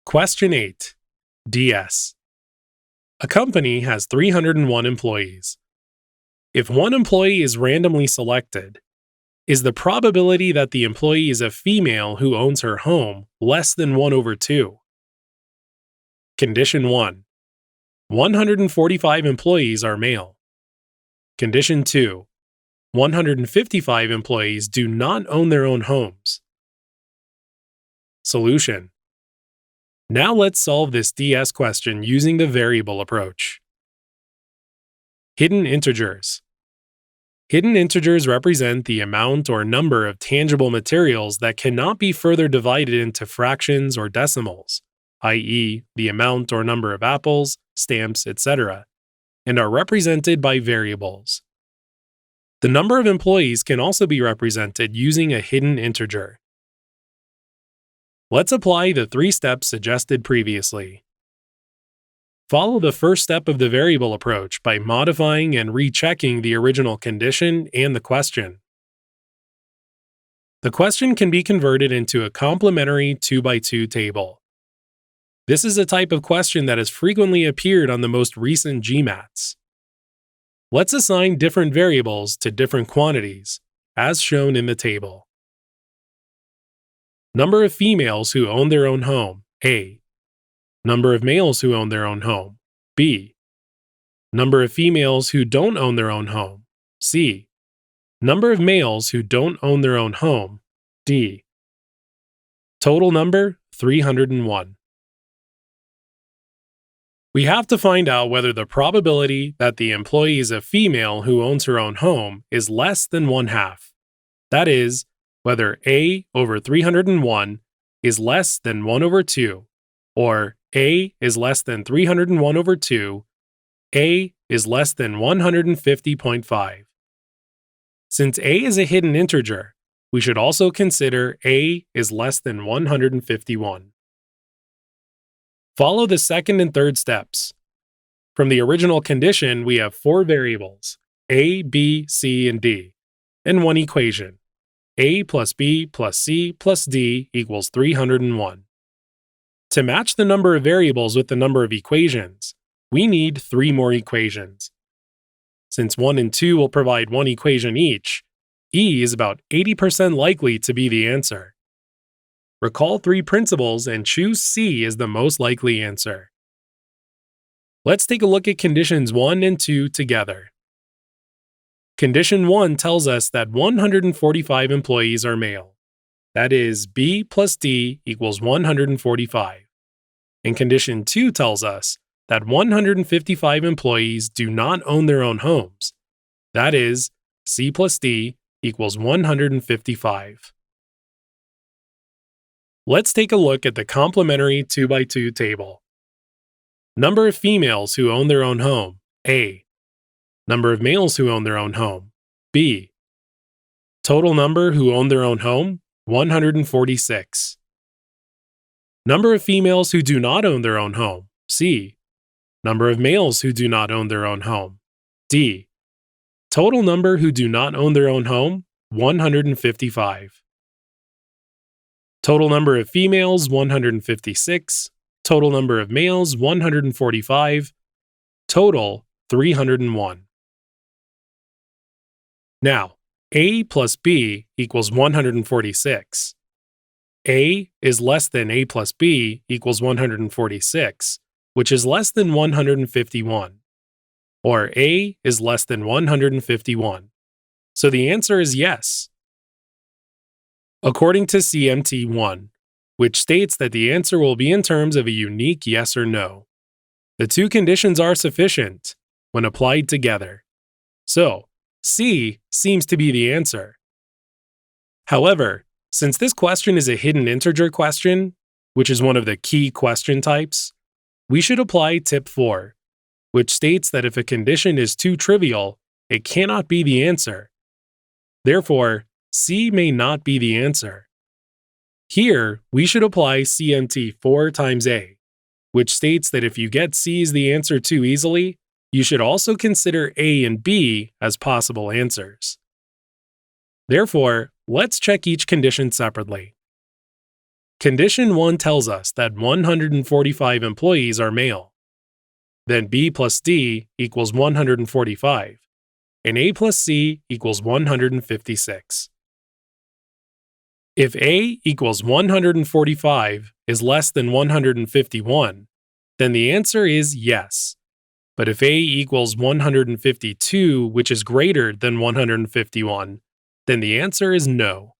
Question 8. DS. A company has 301 employees. If one employee is randomly selected, is the probability that the employee is a female who owns her home less than 1 over 2? Condition 1. 145 employees are male. Condition 2. 155 employees do not own their own homes. Solution. Now let's solve this DS question using the variable approach. Hidden integers. Hidden integers represent the amount or number of tangible materials that cannot be further divided into fractions or decimals, i.e., the amount or number of apples, stamps, etc., and are represented by variables. The number of employees can also be represented using a hidden integer. Let's apply the 3 steps suggested previously. Follow the first step of the variable approach by modifying and rechecking the original condition and the question. The question can be converted into a complementary 2x2 table. This is a type of question that has frequently appeared on the most recent GMATs. Let's assign different variables to different quantities, as shown in the table. Number of females who own their own home, A. Number of males who own their own home, B. Number of females who don't own their own home, C. Number of males who don't own their own home, D. Total number, 301. We have to find out whether the probability that the employee is a female who owns her own home is less than 1/2. That is, whether A over 301 is less than 1 over 2, or A is less than 301 over 2, A is less than 150.5. Since A is a hidden integer, we should also consider A is less than 151. Follow the second and third steps. From the original condition, we have 4 variables, A, B, C, and D, and 1 equation, A plus B plus C plus D equals 301. To match the number of variables with the number of equations, we need 3 more equations. Since 1 and 2 will provide 1 equation each, E is about 80% likely to be the answer. Recall 3 principles and choose C as the most likely answer. Let's take a look at conditions 1 and 2 together. Condition 1 tells us that 145 employees are male. That is, B plus D equals 145. And condition 2 tells us that 155 employees do not own their own homes. That is, C plus D equals 155. Let's take a look at the complementary 2x2 table. Number of females who own their own home, A. Number of males who own their own home, B. Total number who own their own home, 146. Number of females who do not own their own home, C. Number of males who do not own their own home, D. Total number who do not own their own home, 155. Total number of females, 156. Total number of males, 145. Total, 301. Now, A plus B equals 146. A is less than A plus B equals 146, which is less than 151. Or A is less than 151. So the answer is yes. According to CMT 1, which states that the answer will be in terms of a unique yes or no. The 2 conditions are sufficient when applied together. So, C seems to be the answer. However, since this question is a hidden integer question, which is one of the key question types, we should apply tip 4, which states that if a condition is too trivial, it cannot be the answer. Therefore, C may not be the answer. Here, we should apply CMT 4 times A, which states that if you get C as the answer too easily, you should also consider A and B as possible answers. Therefore, let's check each condition separately. Condition 1 tells us that 145 employees are male. Then B plus D equals 145, and A plus C equals 156. If A equals 145 is less than 151, then the answer is yes. But if A equals 152, which is greater than 151, then the answer is no.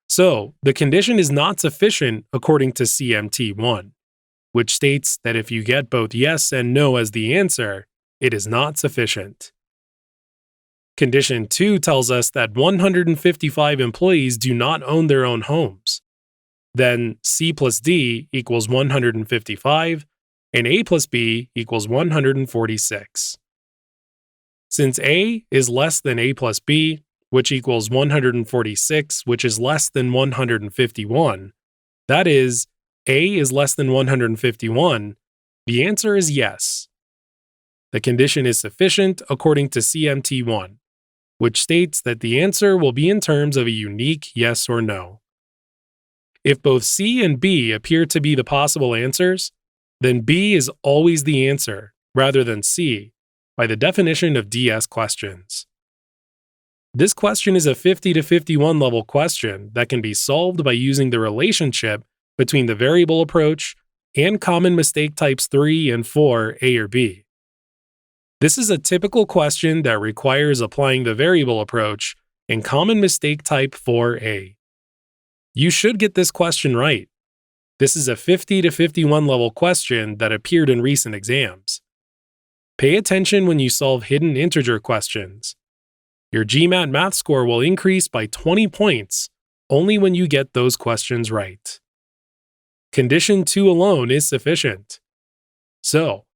So, the condition is not sufficient according to CMT1, which states that if you get both yes and no as the answer, it is not sufficient. Condition 2 tells us that 155 employees do not own their own homes. Then C plus D equals 155, and A plus B equals 146. Since A is less than A plus B, which equals 146, which is less than 151, that is, A is less than 151, the answer is yes. The condition is sufficient according to CMT1, which states that the answer will be in terms of a unique yes or no. If both C and B appear to be the possible answers, then B is always the answer, rather than C, by the definition of DS questions. This question is a 50 to 51 level question that can be solved by using the relationship between the variable approach and common mistake types 3 and 4, A or B. This is a typical question that requires applying the variable approach in common mistake type 4A. You should get this question right. This is a 50 to 51 level question that appeared in recent exams. Pay attention when you solve hidden integer questions. Your GMAT math score will increase by 20 points only when you get those questions right. Condition 2 alone is sufficient. So,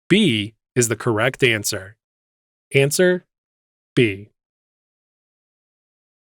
B is the correct answer. Answer B.